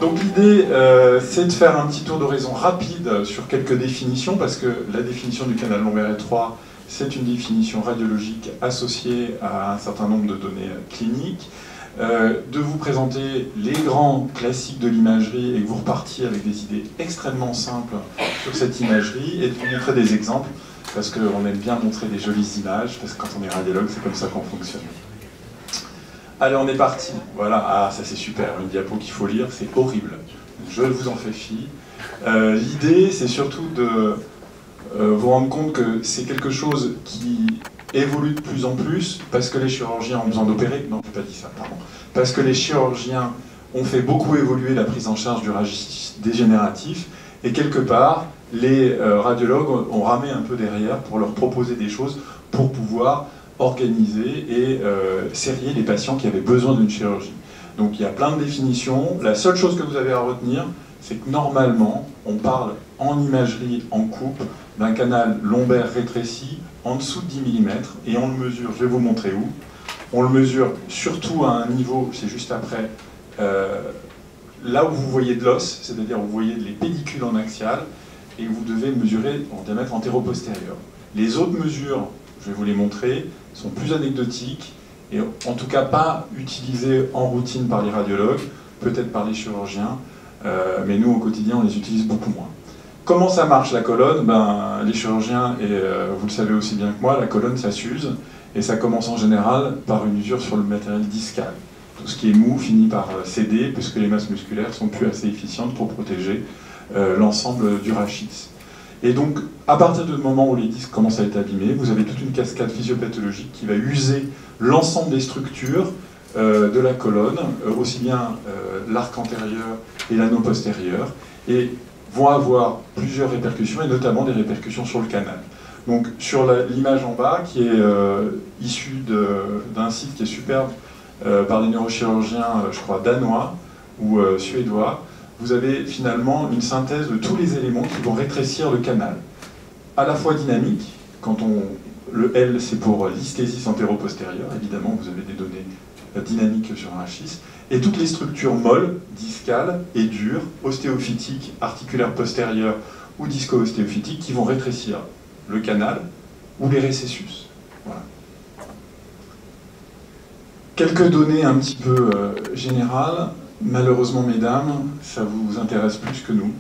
Donc l'idée, c'est de faire un petit tour d'horizon rapide sur quelques définitions, parce que la définition du canal lombaire étroit, c'est une définition radiologique associée à un certain nombre de données cliniques, de vous présenter les grands classiques de l'imagerie et que vous repartiez avec des idées extrêmement simples sur cette imagerie, et de vous montrer des exemples, parce qu'on aime bien montrer des jolies images, parce que quand on est radiologue, c'est comme ça qu'on fonctionne. Allez, on est parti. Voilà, ah, ça c'est super, une diapo qu'il faut lire, c'est horrible. Je vous en fais fi. L'idée, c'est surtout de vous rendre compte que c'est quelque chose qui évolue de plus en plus, parce que les chirurgiens ont besoin d'opérer. Non, je n'ai pas dit ça, pardon. Parce que les chirurgiens ont fait beaucoup évoluer la prise en charge du ragisme dégénératif, et quelque part, les radiologues ont ramé un peu derrière pour leur proposer des choses pour pouvoir organiser et serrer les patients qui avaient besoin d'une chirurgie. Donc il y a plein de définitions. La seule chose que vous avez à retenir, c'est que normalement, on parle en imagerie en coupe d'un canal lombaire rétréci en dessous de 10 mm, et on le mesure, je vais vous montrer où. On le mesure surtout à un niveau, c'est juste après, là où vous voyez de l'os, c'est-à-dire où vous voyez les pédicules en axial, et vous devez mesurer en diamètre antéro-postérieur. Les autres mesures, je vais vous les montrer, sont plus anecdotiques, et en tout cas pas utilisées en routine par les radiologues, peut-être par les chirurgiens, mais nous au quotidien on les utilise beaucoup moins. Comment ça marche la colonne? Ben, les chirurgiens, et vous le savez aussi bien que moi, la colonne ça s'use, et ça commence en général par une usure sur le matériel discal. Tout ce qui est mou finit par céder, puisque les masses musculaires sont plus assez efficientes pour protéger l'ensemble du rachis. Et donc, à partir du moment où les disques commencent à être abîmés, vous avez toute une cascade physiopathologique qui va user l'ensemble des structures de la colonne, aussi bien l'arc antérieur et l'anneau postérieur, et vont avoir plusieurs répercussions, et notamment des répercussions sur le canal. Donc, sur l'image en bas, qui est issue d'un site qui est superbe par des neurochirurgiens, je crois, danois ou suédois, vous avez finalement une synthèse de tous les éléments qui vont rétrécir le canal. À la fois dynamique, le L c'est pour l'isthésis antéro-postérieure, évidemment vous avez des données dynamiques sur un rachis, et toutes les structures molles, discales et dures, ostéophytiques, articulaires postérieures ou disco-ostéophytiques, qui vont rétrécir le canal ou les récessus. Voilà. Quelques données un petit peu générales. Malheureusement, mesdames, ça vous intéresse plus que nous.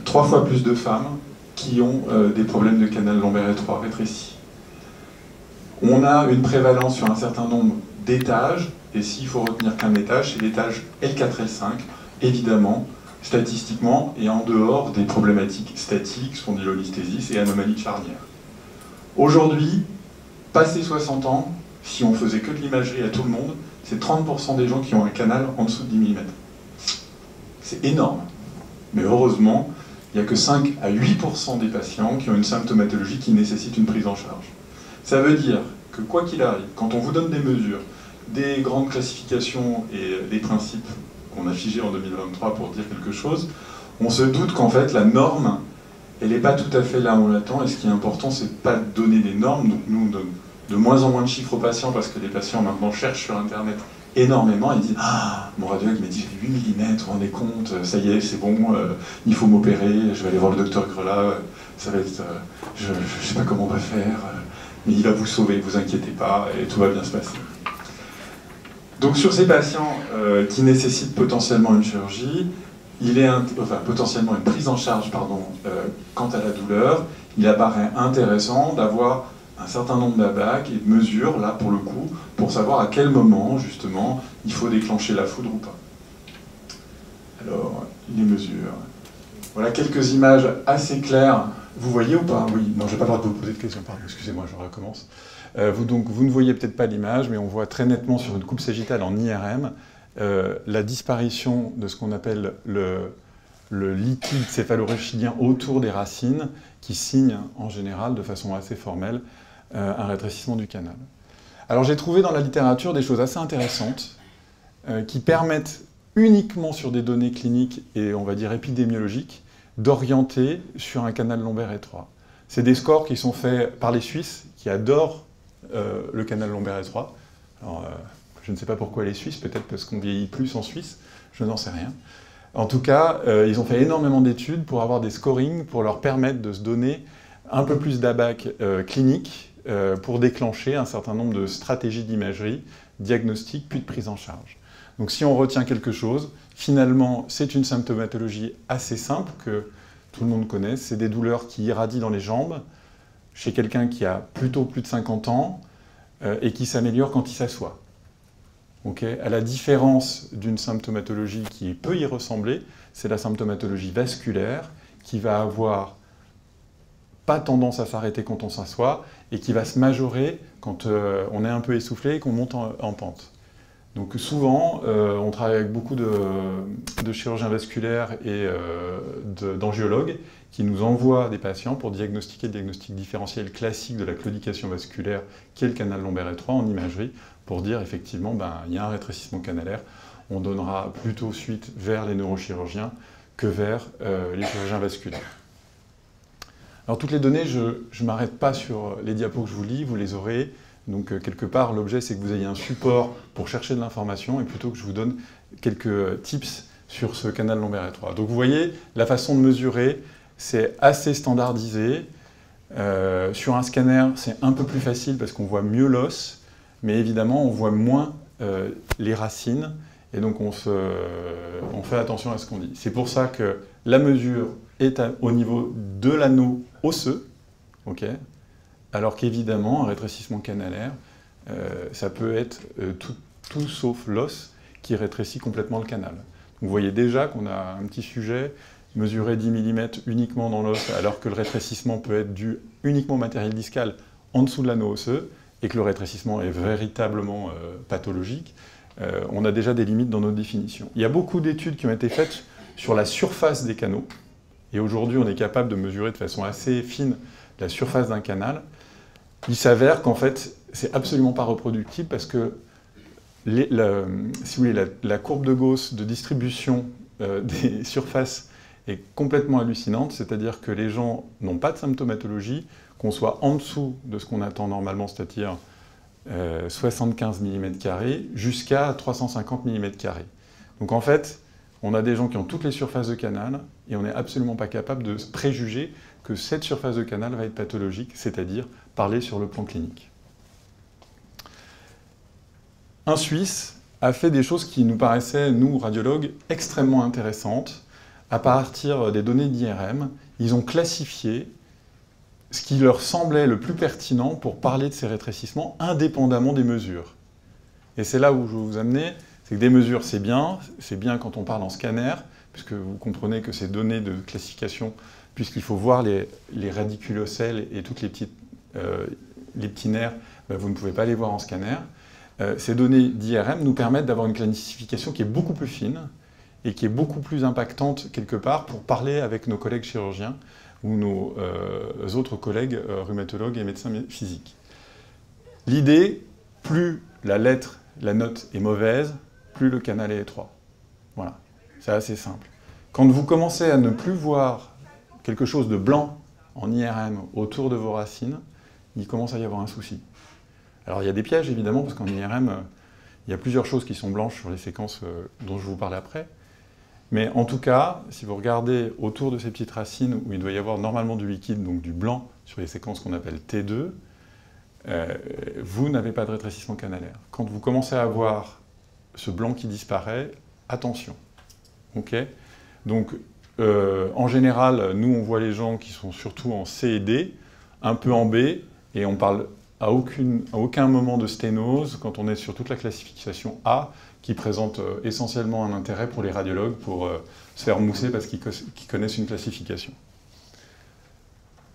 3 fois plus de femmes qui ont des problèmes de canal lombaire étroit rétréci. On a une prévalence sur un certain nombre d'étages, et s'il faut retenir qu'un étage, c'est l'étage L4, L5, évidemment, statistiquement, et en dehors des problématiques statiques, spondylolisthésis et anomalies de charnière. Aujourd'hui, passé 60 ans, si on faisait que de l'imagerie à tout le monde, c'est 30% des gens qui ont un canal en dessous de 10 mm. C'est énorme. Mais heureusement, il n'y a que 5 à 8% des patients qui ont une symptomatologie qui nécessite une prise en charge. Ça veut dire que quoi qu'il arrive, quand on vous donne des mesures, des grandes classifications et des principes qu'on a figés en 2023 pour dire quelque chose, on se doute qu'en fait la norme, elle n'est pas tout à fait là où on l'attend, et ce qui est important, c'est pas de donner des normes. Donc nous, on donne de moins en moins de chiffres aux patients, parce que les patients maintenant cherchent sur Internet énormément, ils disent « Ah, mon radiologue m'a dit j'ai 8 mm, vous vous rendez compte, ça y est, c'est bon, il faut m'opérer, je vais aller voir le docteur Grelat, ça va être, je ne sais pas comment on va faire, mais il va vous sauver, ne vous inquiétez pas, et tout va bien se passer. » Donc sur ces patients qui nécessitent potentiellement une chirurgie, potentiellement une prise en charge, pardon, quant à la douleur, il apparaît intéressant d'avoir un certain nombre d'ABAC et de mesures, là pour le coup, pour savoir à quel moment, justement, il faut déclencher la foudre ou pas. Alors, les mesures. Voilà quelques images assez claires. Vous voyez ou pas? Oui, non, je n'ai pas le droit de vous poser de questions, pardon, excusez-moi, je recommence. Vous ne voyez peut-être pas l'image, mais on voit très nettement sur une coupe sagittale en IRM la disparition de ce qu'on appelle le liquide céphalorachidien autour des racines, qui signe en général, de façon assez formelle, un rétrécissement du canal. Alors j'ai trouvé dans la littérature des choses assez intéressantes qui permettent uniquement sur des données cliniques et on va dire épidémiologiques d'orienter sur un canal lombaire étroit. C'est des scores qui sont faits par les Suisses qui adorent le canal lombaire étroit. Alors, je ne sais pas pourquoi les Suisses, peut-être parce qu'on vieillit plus en Suisse, je n'en sais rien. En tout cas, ils ont fait énormément d'études pour avoir des scorings, pour leur permettre de se donner un peu plus d'abac clinique pour déclencher un certain nombre de stratégies d'imagerie, diagnostic, puis de prise en charge. Donc si on retient quelque chose, finalement, c'est une symptomatologie assez simple que tout le monde connaît. C'est des douleurs qui irradient dans les jambes, chez quelqu'un qui a plutôt plus de 50 ans, et qui s'améliore quand il s'assoit. Okay. À la différence d'une symptomatologie qui peut y ressembler, c'est la symptomatologie vasculaire qui va avoir pas tendance à s'arrêter quand on s'assoit et qui va se majorer quand on est un peu essoufflé et qu'on monte en pente. Donc souvent, on travaille avec beaucoup de chirurgiens vasculaires et d'angiologues qui nous envoient des patients pour diagnostiquer le diagnostic différentiel classique de la claudication vasculaire, qui est le canal lombaire étroit en imagerie, pour dire effectivement, il y a un rétrécissement canalaire, on donnera plutôt suite vers les neurochirurgiens que vers les chirurgiens vasculaires. Alors toutes les données, je ne m'arrête pas sur les diapos que je vous lis, vous les aurez. Donc quelque part, l'objet c'est que vous ayez un support pour chercher de l'information et plutôt que je vous donne quelques tips sur ce canal lombaire étroit. Donc vous voyez, la façon de mesurer, c'est assez standardisé. Sur un scanner, c'est un peu plus facile parce qu'on voit mieux l'os, mais évidemment, on voit moins les racines et donc on fait attention à ce qu'on dit. C'est pour ça que la mesure est au niveau de l'anneau osseux, okay, alors qu'évidemment, un rétrécissement canalaire, ça peut être tout sauf l'os qui rétrécit complètement le canal. Donc, vous voyez déjà qu'on a un petit sujet, mesurer 10 mm uniquement dans l'os, alors que le rétrécissement peut être dû uniquement au matériel discal en dessous de l'anneau osseux, et que le rétrécissement est véritablement pathologique, on a déjà des limites dans nos définitions. Il y a beaucoup d'études qui ont été faites sur la surface des canaux, et aujourd'hui on est capable de mesurer de façon assez fine la surface d'un canal. Il s'avère qu'en fait, c'est absolument pas reproductible parce que si vous voulez, la courbe de Gauss de distribution des surfaces est complètement hallucinante, c'est-à-dire que les gens n'ont pas de symptomatologie, qu'on soit en dessous de ce qu'on attend normalement, c'est-à-dire 75 mm² jusqu'à 350 mm². Donc en fait, on a des gens qui ont toutes les surfaces de canal et on n'est absolument pas capable de préjuger que cette surface de canal va être pathologique, c'est-à-dire parler sur le plan clinique. Un Suisse a fait des choses qui nous paraissaient, nous, radiologues, extrêmement intéressantes. À partir des données d'IRM, ils ont classifié ce qui leur semblait le plus pertinent pour parler de ces rétrécissements, indépendamment des mesures. Et c'est là où je veux vous amener, c'est que des mesures, c'est bien quand on parle en scanner, puisque vous comprenez que ces données de classification, puisqu'il faut voir les radiculocèles et toutes les petits nerfs, vous ne pouvez pas les voir en scanner. Ces données d'IRM nous permettent d'avoir une classification qui est beaucoup plus fine et qui est beaucoup plus impactante quelque part pour parler avec nos collègues chirurgiens ou nos autres collègues rhumatologues et médecins physiques. L'idée, plus la lettre, la note est mauvaise, plus le canal est étroit. Voilà, c'est assez simple. Quand vous commencez à ne plus voir quelque chose de blanc en IRM autour de vos racines, il commence à y avoir un souci. Alors il y a des pièges évidemment, parce qu'en IRM, il y a plusieurs choses qui sont blanches sur les séquences dont je vais vous parler après. Mais en tout cas, si vous regardez autour de ces petites racines où il doit y avoir normalement du liquide, donc du blanc, sur les séquences qu'on appelle T2, vous n'avez pas de rétrécissement canalaire. Quand vous commencez à avoir ce blanc qui disparaît, attention. Okay, donc, en général, nous, on voit les gens qui sont surtout en C et D, un peu en B, et on parle à aucun moment de sténose quand on est sur toute la classification A, qui présente essentiellement un intérêt pour les radiologues pour se faire mousser parce qu'ils connaissent une classification.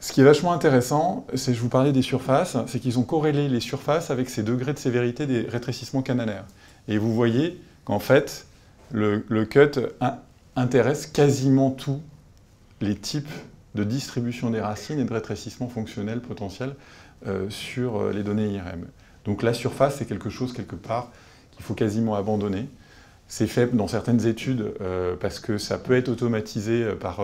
Ce qui est vachement intéressant, c'est, je vous parlais des surfaces, c'est qu'ils ont corrélé les surfaces avec ces degrés de sévérité des rétrécissements canalaires. Et vous voyez qu'en fait, le cut intéresse quasiment tous les types de distribution des racines et de rétrécissement fonctionnel potentiel sur les données IRM. Donc la surface, c'est quelque chose, quelque part, qu'il faut quasiment abandonner. C'est fait dans certaines études parce que ça peut être automatisé par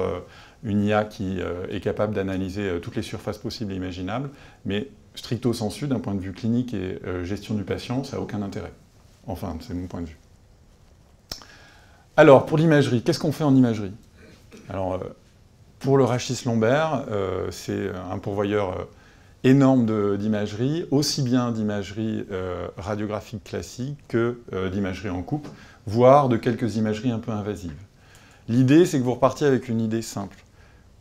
une IA qui est capable d'analyser toutes les surfaces possibles et imaginables, mais stricto sensu, d'un point de vue clinique et gestion du patient, ça n'a aucun intérêt. Enfin, c'est mon point de vue. Alors, pour l'imagerie, qu'est-ce qu'on fait en imagerie? Alors, pour le rachis lombaire, c'est un pourvoyeur énorme d'imagerie, aussi bien d'imagerie radiographique classique que d'imagerie en coupe, voire de quelques imageries un peu invasives. L'idée, c'est que vous repartiez avec une idée simple.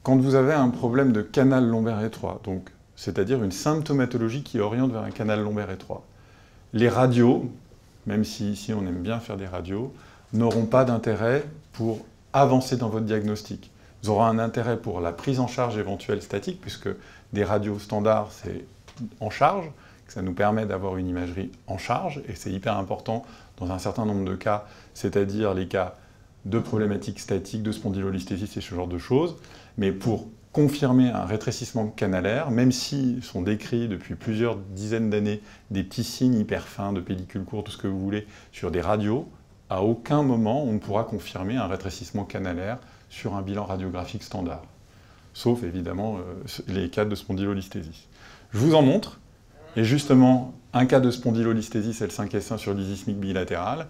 Quand vous avez un problème de canal lombaire étroit, donc c'est-à-dire une symptomatologie qui oriente vers un canal lombaire étroit, les radios, même si ici on aime bien faire des radios, n'auront pas d'intérêt pour avancer dans votre diagnostic. Vous aurez un intérêt pour la prise en charge éventuelle statique, puisque des radios standards, c'est en charge, que ça nous permet d'avoir une imagerie en charge, et c'est hyper important dans un certain nombre de cas, c'est-à-dire les cas de problématiques statiques, de spondylolisthésis et ce genre de choses. Mais pour confirmer un rétrécissement canalaire, même s'ils sont décrits depuis plusieurs dizaines d'années des petits signes hyper fins de pellicule courte, tout ce que vous voulez, sur des radios, à aucun moment on ne pourra confirmer un rétrécissement canalaire sur un bilan radiographique standard. Sauf évidemment les cas de spondylolisthésis. Je vous en montre, et justement un cas de spondylolisthésis L5S1 sur l'isismique bilatérale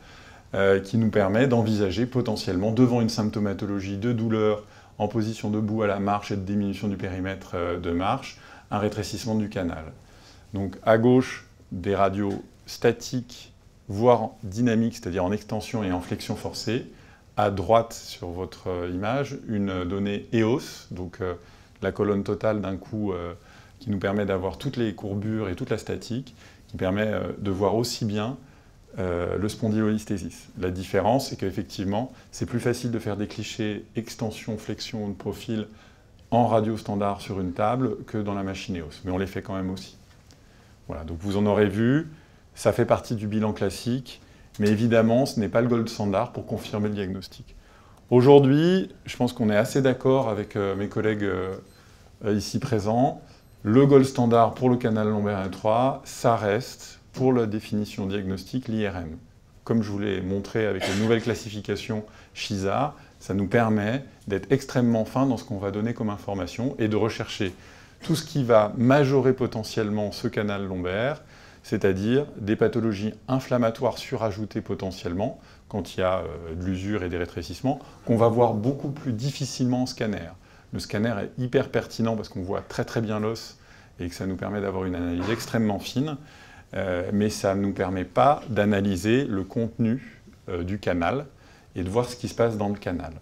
qui nous permet d'envisager potentiellement, devant une symptomatologie de douleur en position debout à la marche et de diminution du périmètre de marche, un rétrécissement du canal. Donc à gauche, des radios statiques, voire dynamiques, c'est-à-dire en extension et en flexion forcée. À droite, sur votre image, une donnée EOS, donc la colonne totale d'un coup qui nous permet d'avoir toutes les courbures et toute la statique, qui permet de voir aussi bien le spondylolisthésis. La différence, c'est qu'effectivement, c'est plus facile de faire des clichés extension, flexion de profil en radio standard sur une table que dans la machine EOS. Mais on les fait quand même aussi. Voilà, donc vous en aurez vu, ça fait partie du bilan classique, mais évidemment, ce n'est pas le gold standard pour confirmer le diagnostic. Aujourd'hui, je pense qu'on est assez d'accord avec mes collègues ici présents. Le gold standard pour le canal lombaire étroit, ça reste, pour la définition diagnostique, l'IRM. Comme je vous l'ai montré avec les nouvelles classifications SHISA, ça nous permet d'être extrêmement fin dans ce qu'on va donner comme information et de rechercher tout ce qui va majorer potentiellement ce canal lombaire, c'est-à-dire des pathologies inflammatoires surajoutées potentiellement, quand il y a de l'usure et des rétrécissements, qu'on va voir beaucoup plus difficilement en scanner. Le scanner est hyper pertinent parce qu'on voit très très bien l'os et que ça nous permet d'avoir une analyse extrêmement fine, mais ça ne nous permet pas d'analyser le contenu du canal et de voir ce qui se passe dans le canal.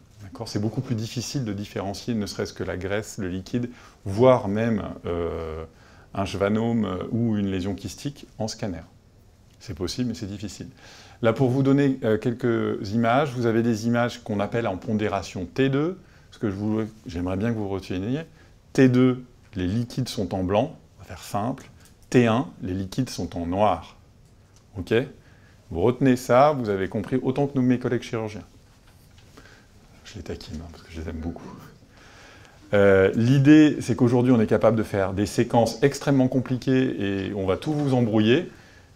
C'est beaucoup plus difficile de différencier, ne serait-ce que la graisse, le liquide, voire même un schwannome ou une lésion kystique en scanner. C'est possible, mais c'est difficile. Là, pour vous donner quelques images, vous avez des images qu'on appelle en pondération T2, ce que j'aimerais bien que vous reteniez. T2, les liquides sont en blanc, on va faire simple. T1, les liquides sont en noir. OK? Vous retenez ça, vous avez compris autant que mes collègues chirurgiens. Je les taquine, parce que je les aime beaucoup. L'idée, c'est qu'aujourd'hui, on est capable de faire des séquences extrêmement compliquées et on va tout vous embrouiller.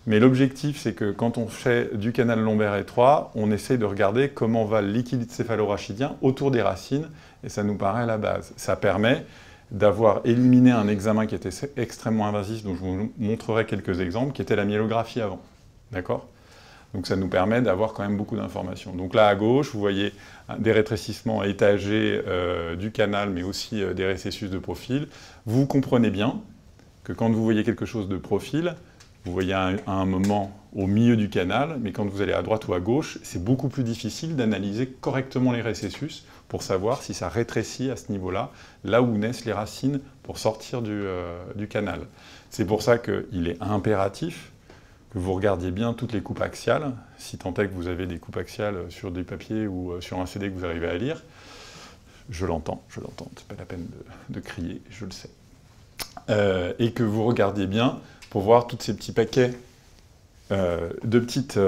Mais l'objectif, c'est que quand on fait du canal lombaire étroit, on essaie de regarder comment va le liquide céphalorachidien autour des racines, et ça nous paraît la base. Ça permet d'avoir éliminé un examen qui était extrêmement invasif, dont je vous montrerai quelques exemples, qui était la myélographie avant. D'accord ? Donc ça nous permet d'avoir quand même beaucoup d'informations. Donc là, à gauche, vous voyez des rétrécissements étagés du canal, mais aussi des récessus de profil. Vous comprenez bien que quand vous voyez quelque chose de profil, vous voyez à un moment au milieu du canal, mais quand vous allez à droite ou à gauche, c'est beaucoup plus difficile d'analyser correctement les récessus pour savoir si ça rétrécit à ce niveau-là, là où naissent les racines pour sortir du canal. C'est pour ça qu'il est impératif que vous regardiez bien toutes les coupes axiales, si tant est que vous avez des coupes axiales sur des papiers ou sur un CD que vous arrivez à lire. Je l'entends, c'est pas la peine de crier, je le sais. Et que vous regardiez bien pour voir tous ces petits paquets de petites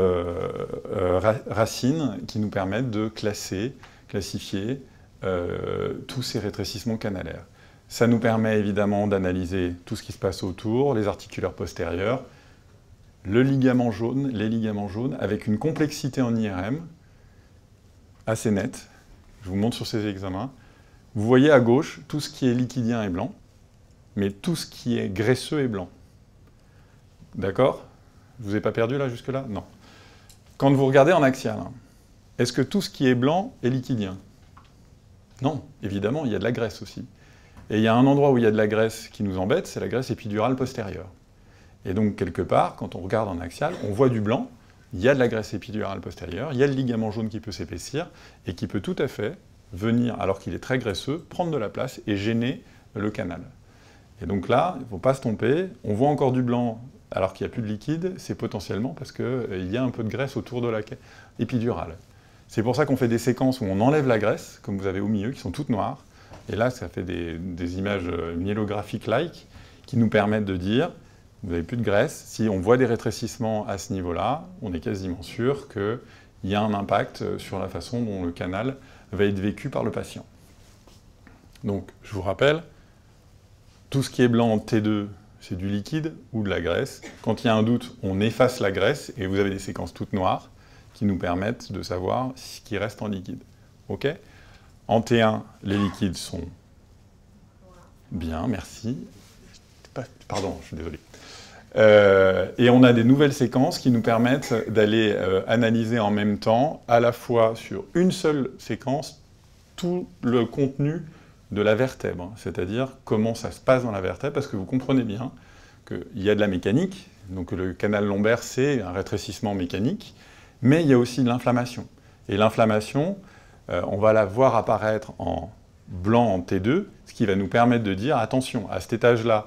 racines qui nous permettent de classifier tous ces rétrécissements canalaires. Ça nous permet évidemment d'analyser tout ce qui se passe autour, les articulaires postérieurs, les ligaments jaunes, avec une complexité en IRM assez nette. Je vous montre sur ces examens. Vous voyez à gauche, tout ce qui est liquidien est blanc, mais tout ce qui est graisseux est blanc. D'accord ? Je ne vous ai pas perdu là, jusque-là ? Non. Quand vous regardez en axial, est-ce que tout ce qui est blanc est liquidien? Non, évidemment, il y a de la graisse aussi. Et il y a un endroit où il y a de la graisse qui nous embête, c'est la graisse épidurale postérieure. Et donc, quelque part, quand on regarde en axial, on voit du blanc, il y a de la graisse épidurale postérieure, il y a le ligament jaune qui peut s'épaissir et qui peut tout à fait venir, alors qu'il est très graisseux, prendre de la place et gêner le canal. Et donc là, il ne faut pas se tromper, on voit encore du blanc alors qu'il n'y a plus de liquide, c'est potentiellement parce qu'il y a un peu de graisse autour de la épidurale. C'est pour ça qu'on fait des séquences où on enlève la graisse, comme vous avez au milieu, qui sont toutes noires. Et là, ça fait des images myélographiques-like qui nous permettent de dire, vous n'avez plus de graisse. Si on voit des rétrécissements à ce niveau-là, on est quasiment sûr qu'il y a un impact sur la façon dont le canal va être vécu par le patient. Donc, je vous rappelle, tout ce qui est blanc en T2, c'est du liquide ou de la graisse. Quand il y a un doute, on efface la graisse et vous avez des séquences toutes noires qui nous permettent de savoir ce qui reste en liquide. OK ? En T1, les liquides sont bien, merci. Pardon, je suis désolé. Et on a des nouvelles séquences qui nous permettent d'aller analyser en même temps, à la fois sur une seule séquence, tout le contenu de la vertèbre, c'est-à-dire comment ça se passe dans la vertèbre, parce que vous comprenez bien qu'il y a de la mécanique, donc le canal lombaire, c'est un rétrécissement mécanique, mais il y a aussi de l'inflammation. Et l'inflammation, on va la voir apparaître en blanc en T2, ce qui va nous permettre de dire, attention, à cet étage-là,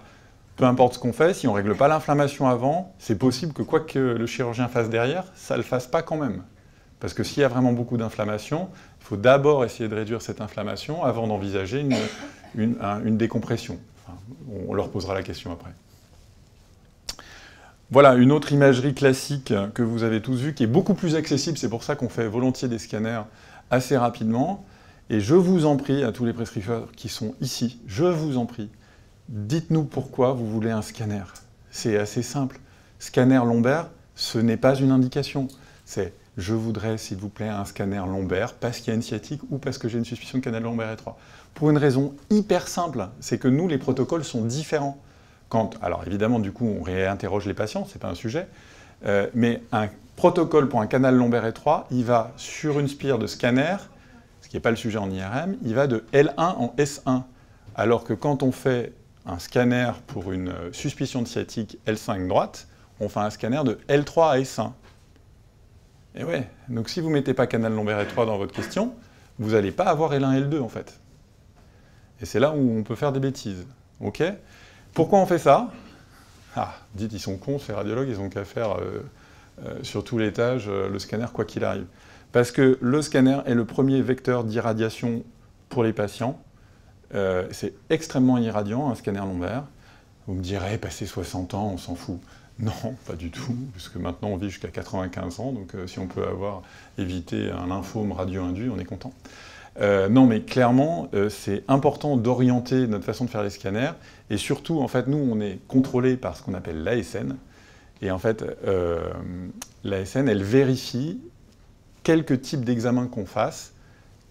peu importe ce qu'on fait, si on ne règle pas l'inflammation avant, c'est possible que quoi que le chirurgien fasse derrière, ça ne le fasse pas quand même. Parce que s'il y a vraiment beaucoup d'inflammation, il faut d'abord essayer de réduire cette inflammation avant d'envisager une décompression. Enfin, on leur posera la question après. Voilà une autre imagerie classique que vous avez tous vue, qui est beaucoup plus accessible, c'est pour ça qu'on fait volontiers des scanners assez rapidement. Et je vous en prie, à tous les prescripteurs qui sont ici, je vous en prie, dites-nous pourquoi vous voulez un scanner. C'est assez simple. Scanner lombaire, ce n'est pas une indication. C'est « je voudrais, s'il vous plaît, un scanner lombaire parce qu'il y a une sciatique ou parce que j'ai une suspicion de canal lombaire étroit ». Pour une raison hyper simple, c'est que nous, les protocoles sont différents. Alors évidemment, du coup, on réinterroge les patients, ce n'est pas un sujet, mais un protocole pour un canal lombaire étroit, il va sur une spire de scanner, ce qui n'est pas le sujet en IRM, il va de L1 en S1. Alors que quand on fait un scanner pour une suspicion de sciatique L5 droite, on fait un scanner de L3 à S1. Et ouais, donc si vous ne mettez pas canal lombaire étroit dans votre question, vous n'allez pas avoir L1, L2 en fait. Et c'est là où on peut faire des bêtises. Ok ? Pourquoi on fait ça? Ah, dites, ils sont cons, ces radiologues, ils n'ont qu'à faire sur tout l'étage le scanner quoi qu'il arrive. Parce que le scanner est le premier vecteur d'irradiation pour les patients. C'est extrêmement irradiant, un scanner lombaire. Vous me direz, passé 60 ans, on s'en fout. Non, pas du tout, puisque maintenant on vit jusqu'à 95 ans, donc si on peut éviter un lymphome radio-induit, on est content. Non, mais clairement, c'est important d'orienter notre façon de faire les scanners, et surtout, en fait, nous, on est contrôlé par ce qu'on appelle l'ASN, et en fait, l'ASN, elle vérifie quelques types d'examens qu'on fasse,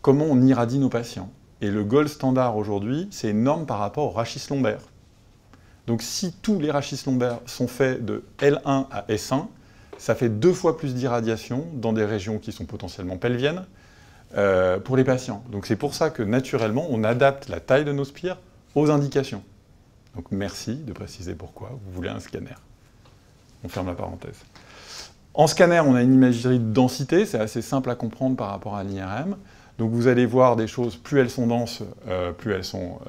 comment on irradie nos patients. Et le gold standard aujourd'hui, c'est une norme par rapport au rachis lombaire. Donc si tous les rachis lombaires sont faits de L1 à S1, ça fait 2 fois plus d'irradiation dans des régions qui sont potentiellement pelviennes pour les patients. Donc c'est pour ça que naturellement, on adapte la taille de nos spires aux indications. Donc merci de préciser pourquoi vous voulez un scanner. On ferme la parenthèse. En scanner, on a une imagerie de densité, c'est assez simple à comprendre par rapport à l'IRM. Donc vous allez voir des choses, plus elles sont denses, plus elles sont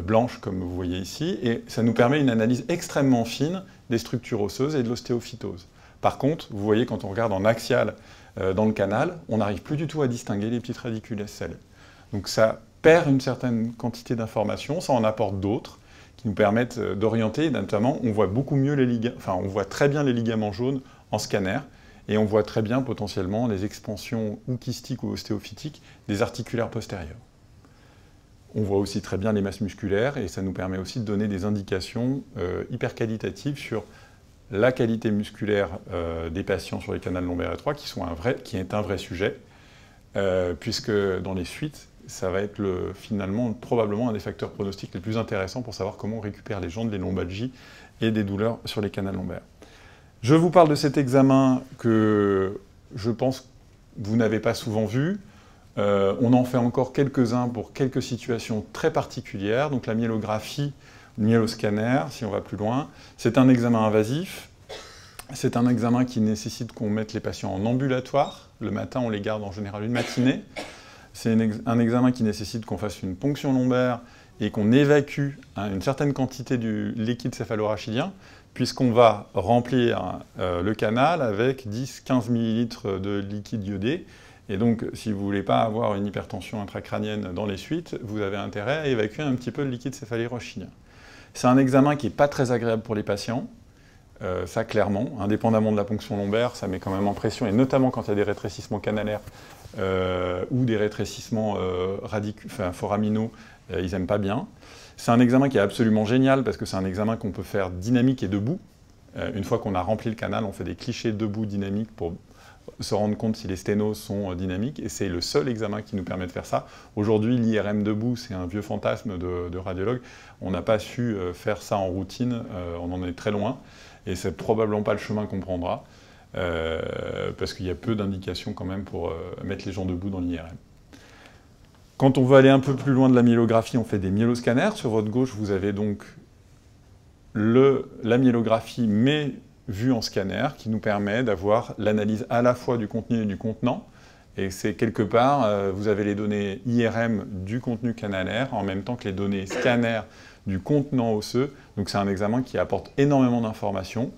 blanches, comme vous voyez ici, et ça nous permet une analyse extrêmement fine des structures osseuses et de l'ostéophytose. Par contre, vous voyez, quand on regarde en axial dans le canal, on n'arrive plus du tout à distinguer les petites radiculacelles. Donc ça perd une certaine quantité d'informations, ça en apporte d'autres, qui nous permettent d'orienter, et notamment, on voit beaucoup mieux les ligaments, enfin, on voit très bien les ligaments jaunes en scanner, et on voit très bien potentiellement les expansions ou kystiques ou ostéophytiques des articulaires postérieurs. On voit aussi très bien les masses musculaires, et ça nous permet aussi de donner des indications hyper qualitatives sur la qualité musculaire des patients sur les canaux lombaires étroits, qui est un vrai sujet, puisque dans les suites, ça va être finalement probablement un des facteurs pronostiques les plus intéressants pour savoir comment on récupère les jantes, les lombalgies et des douleurs sur les canaux lombaires. Je vous parle de cet examen que je pense vous n'avez pas souvent vu. On en fait encore quelques-uns pour quelques situations très particulières. Donc la myélographie, le myéloscanner, si on va plus loin, c'est un examen invasif. C'est un examen qui nécessite qu'on mette les patients en ambulatoire. Le matin, on les garde en général une matinée. C'est un examen qui nécessite qu'on fasse une ponction lombaire et qu'on évacue une certaine quantité du liquide céphalorachidien, puisqu'on va remplir le canal avec 10-15 ml de liquide iodé. Et donc, si vous ne voulez pas avoir une hypertension intracrânienne dans les suites, vous avez intérêt à évacuer un petit peu le liquide céphalorachidien. C'est un examen qui n'est pas très agréable pour les patients. Ça, clairement, indépendamment de la ponction lombaire, ça met quand même en pression, et notamment quand il y a des rétrécissements canalaires ou des rétrécissements foraminaux, ils n'aiment pas bien. C'est un examen qui est absolument génial, parce que c'est un examen qu'on peut faire dynamique et debout. Une fois qu'on a rempli le canal, on fait des clichés debout dynamiques pour se rendre compte si les sténoses sont dynamiques, et c'est le seul examen qui nous permet de faire ça. Aujourd'hui, l'IRM debout, c'est un vieux fantasme de radiologue. On n'a pas su faire ça en routine, on en est très loin. Et c'est probablement pas le chemin qu'on prendra, parce qu'il y a peu d'indications quand même pour mettre les gens debout dans l'IRM. Quand on veut aller un peu plus loin de la myélographie, on fait des myéloscanners. Sur votre gauche, vous avez donc la myélographie, mais vue en scanner, qui nous permet d'avoir l'analyse à la fois du contenu et du contenant. Et c'est quelque part, vous avez les données IRM du contenu canalaire, en même temps que les données scanner du contenant osseux. Donc c'est un examen qui apporte énormément d'informations,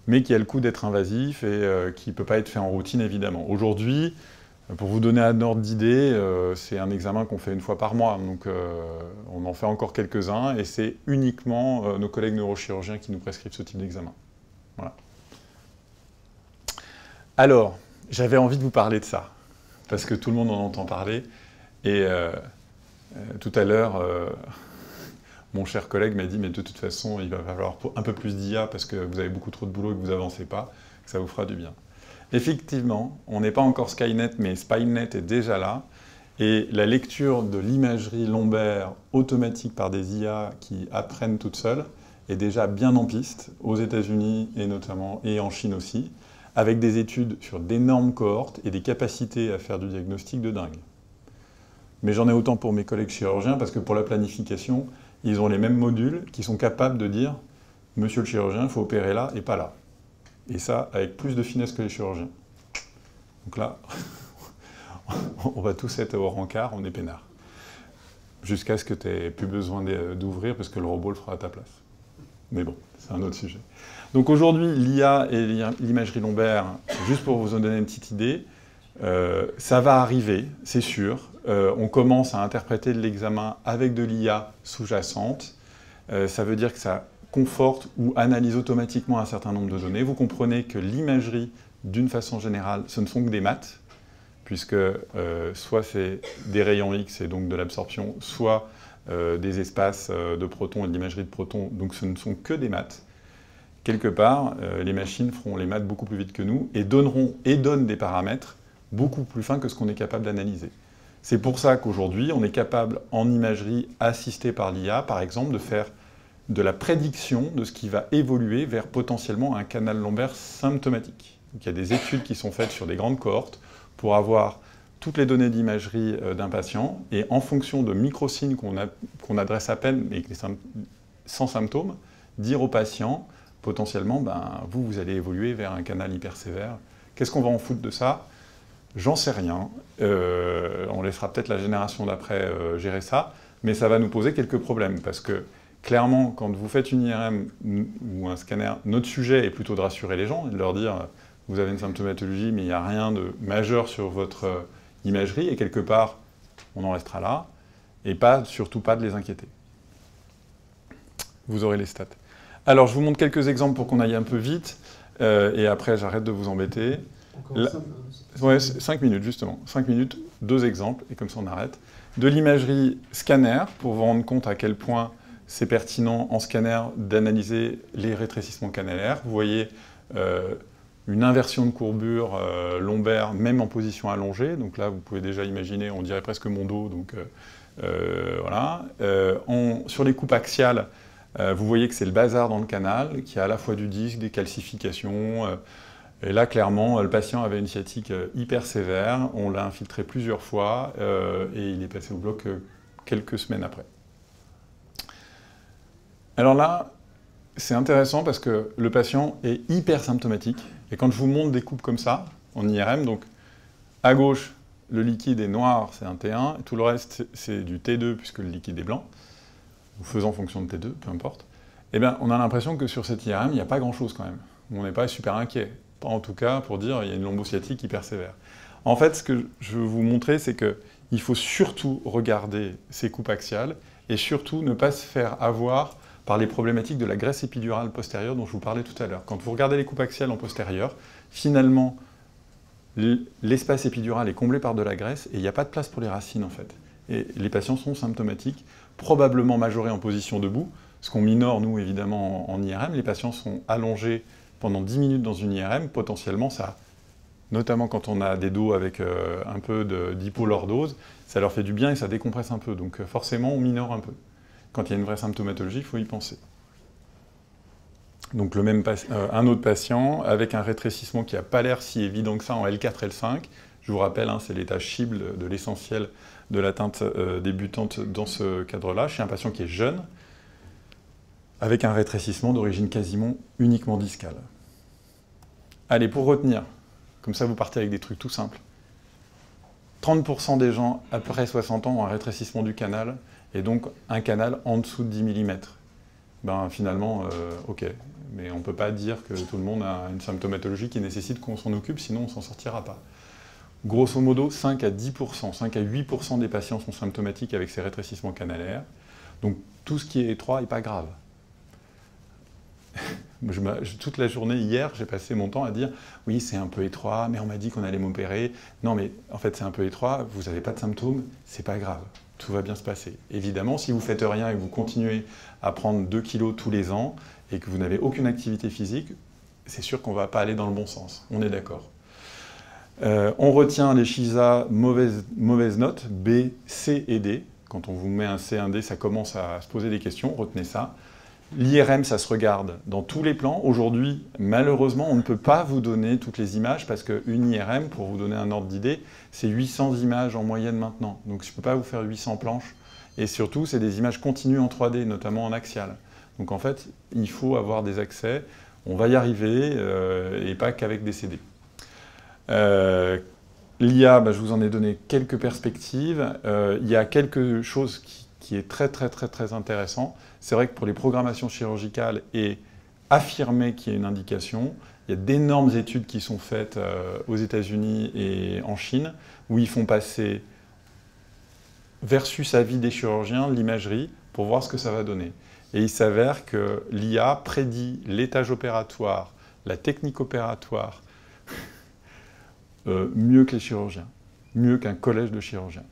mais qui a le coût d'être invasif et qui ne peut pas être fait en routine, évidemment. Aujourd'hui, pour vous donner un ordre d'idée, c'est un examen qu'on fait une fois par mois. Donc on en fait encore quelques-uns, et c'est uniquement nos collègues neurochirurgiens qui nous prescrivent ce type d'examen. Voilà. Alors, j'avais envie de vous parler de ça, parce que tout le monde en entend parler. Et tout à l'heure, mon cher collègue m'a dit, mais de toute façon, il va falloir un peu plus d'IA parce que vous avez beaucoup trop de boulot et que vous n'avancez pas, que ça vous fera du bien. Effectivement, on n'est pas encore Skynet, mais SpineNet est déjà là. Et la lecture de l'imagerie lombaire automatique par des IA qui apprennent toutes seules est déjà bien en piste, aux États-Unis et en Chine aussi, avec des études sur d'énormes cohortes et des capacités à faire du diagnostic de dingue. Mais j'en ai autant pour mes collègues chirurgiens, parce que pour la planification, ils ont les mêmes modules qui sont capables de dire « Monsieur le chirurgien, il faut opérer là et pas là ». Et ça, avec plus de finesse que les chirurgiens. Donc là, on va tous être au rencard, on est peinard. Jusqu'à ce que tu n'aies plus besoin d'ouvrir, parce que le robot le fera à ta place. Mais bon, c'est un autre sujet. Donc aujourd'hui, l'IA et l'imagerie lombaire, juste pour vous en donner une petite idée, ça va arriver, c'est sûr. On commence à interpréter de l'examen avec de l'IA sous-jacente. Ça veut dire que ça conforte ou analyse automatiquement un certain nombre de données. Vous comprenez que l'imagerie, d'une façon générale, ce ne sont que des maths, puisque soit c'est des rayons X et donc de l'absorption, soit des espaces de protons et de l'imagerie de protons, donc ce ne sont que des maths. Quelque part, les machines feront les maths beaucoup plus vite que nous et donnent des paramètres beaucoup plus fins que ce qu'on est capable d'analyser. C'est pour ça qu'aujourd'hui, on est capable, en imagerie assistée par l'IA, par exemple, de faire de la prédiction de ce qui va évoluer vers potentiellement un canal lombaire symptomatique. Donc, il y a des études qui sont faites sur des grandes cohortes pour avoir toutes les données d'imagerie d'un patient, et en fonction de microsignes qu'on adresse à peine, mais sans symptômes, dire au patient, potentiellement, vous allez évoluer vers un canal hyper sévère. Qu'est-ce qu'on va en foutre de ça? J'en sais rien. On laissera peut-être la génération d'après gérer ça, mais ça va nous poser quelques problèmes, parce que clairement, quand vous faites une IRM ou un scanner, notre sujet est plutôt de rassurer les gens et de leur dire « vous avez une symptomatologie, mais il n'y a rien de majeur sur votre imagerie », et quelque part, on en restera là, et surtout pas de les inquiéter. Vous aurez les stats. Alors, je vous montre quelques exemples pour qu'on aille un peu vite, et après, j'arrête de vous embêter. Ouais, 5 minutes, justement. 5 minutes, 2 exemples, et comme ça, on arrête. De l'imagerie scanner, pour vous rendre compte à quel point c'est pertinent en scanner d'analyser les rétrécissements canalaires. Vous voyez une inversion de courbure lombaire, même en position allongée. Donc là, vous pouvez déjà imaginer, on dirait presque mon dos. Donc, voilà. Sur les coupes axiales, vous voyez que c'est le bazar dans le canal, qui a à la fois du disque, des calcifications. Et là, clairement, le patient avait une sciatique hyper sévère, on l'a infiltré plusieurs fois, et il est passé au bloc quelques semaines après. Alors là, c'est intéressant parce que le patient est hyper symptomatique, et quand je vous montre des coupes comme ça, en IRM, donc à gauche, le liquide est noir, c'est un T1, et tout le reste, c'est du T2, puisque le liquide est blanc, ou faisant fonction de T2, peu importe. Eh bien, on a l'impression que sur cette IRM, il n'y a pas grand-chose quand même. On n'est pas super inquiet. Pas en tout cas pour dire qu'il y a une lombosciatique hyper sévère. En fait, ce que je veux vous montrer, c'est qu'il faut surtout regarder ces coupes axiales et surtout ne pas se faire avoir par les problématiques de la graisse épidurale postérieure dont je vous parlais tout à l'heure. Quand vous regardez les coupes axiales en postérieur, finalement, l'espace épidural est comblé par de la graisse et il n'y a pas de place pour les racines en fait. Et les patients sont symptomatiques, probablement majorés en position debout, ce qu'on minore nous évidemment en IRM. Les patients sont allongés pendant 10 minutes dans une IRM, potentiellement ça, notamment quand on a des dos avec un peu d'hypolordose, ça leur fait du bien et ça décompresse un peu. Donc forcément, on minore un peu. Quand il y a une vraie symptomatologie, il faut y penser. Donc un autre patient avec un rétrécissement qui n'a pas l'air si évident que ça en L4, L5. Je vous rappelle, hein, c'est l'état cible de l'essentiel de l'atteinte débutante dans ce cadre-là, chez un patient qui est jeune, avec un rétrécissement d'origine quasiment uniquement discale. Allez, pour retenir, comme ça vous partez avec des trucs tout simples. 30% des gens après 60 ans ont un rétrécissement du canal, et donc un canal en dessous de 10 mm. Ben finalement, ok, mais on ne peut pas dire que tout le monde a une symptomatologie qui nécessite qu'on s'en occupe, sinon on ne s'en sortira pas. Grosso modo, 5 à 10%, 5 à 8% des patients sont symptomatiques avec ces rétrécissements canalaires, donc tout ce qui est étroit n'est pas grave. Toute la journée hier, j'ai passé mon temps à dire « oui, c'est un peu étroit, mais on m'a dit qu'on allait m'opérer. Non, mais en fait, c'est un peu étroit, vous n'avez pas de symptômes, c'est pas grave, tout va bien se passer. » Évidemment, si vous ne faites rien et que vous continuez à prendre 2 kilos tous les ans et que vous n'avez aucune activité physique, c'est sûr qu'on ne va pas aller dans le bon sens, on est d'accord. On retient les SHISA mauvaise note, B, C et D. Quand on vous met un C, un D, ça commence à se poser des questions, retenez ça. L'IRM, ça se regarde dans tous les plans. Aujourd'hui, malheureusement, on ne peut pas vous donner toutes les images parce qu'une IRM, pour vous donner un ordre d'idée, c'est 800 images en moyenne maintenant. Donc je ne peux pas vous faire 800 planches. Et surtout, c'est des images continues en 3D, notamment en axial. Donc en fait, il faut avoir des accès. On va y arriver, et pas qu'avec des CD. L'IA, je vous en ai donné quelques perspectives. Il y a quelque chose qui est très intéressant. C'est vrai que pour les programmations chirurgicales et affirmer qu'il y a une indication, il y a d'énormes études qui sont faites aux États-Unis et en Chine, où ils font passer versus avis des chirurgiens l'imagerie pour voir ce que ça va donner. Et il s'avère que l'IA prédit l'étage opératoire, la technique opératoire, mieux que les chirurgiens, mieux qu'un collège de chirurgiens.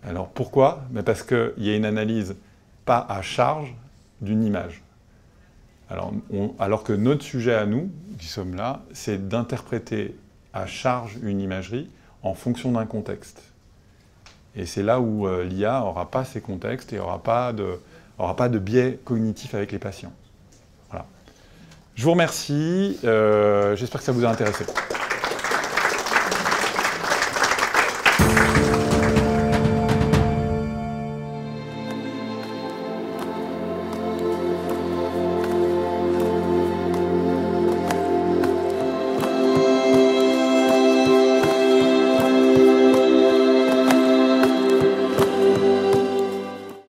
Alors pourquoi? Parce qu'il y a une analyse pas à charge d'une image. Alors que notre sujet à nous, qui sommes là, c'est d'interpréter à charge une imagerie en fonction d'un contexte. Et c'est là où l'IA n'aura pas ces contextes et n'aura pas de biais cognitif avec les patients. Voilà. Je vous remercie, j'espère que ça vous a intéressé.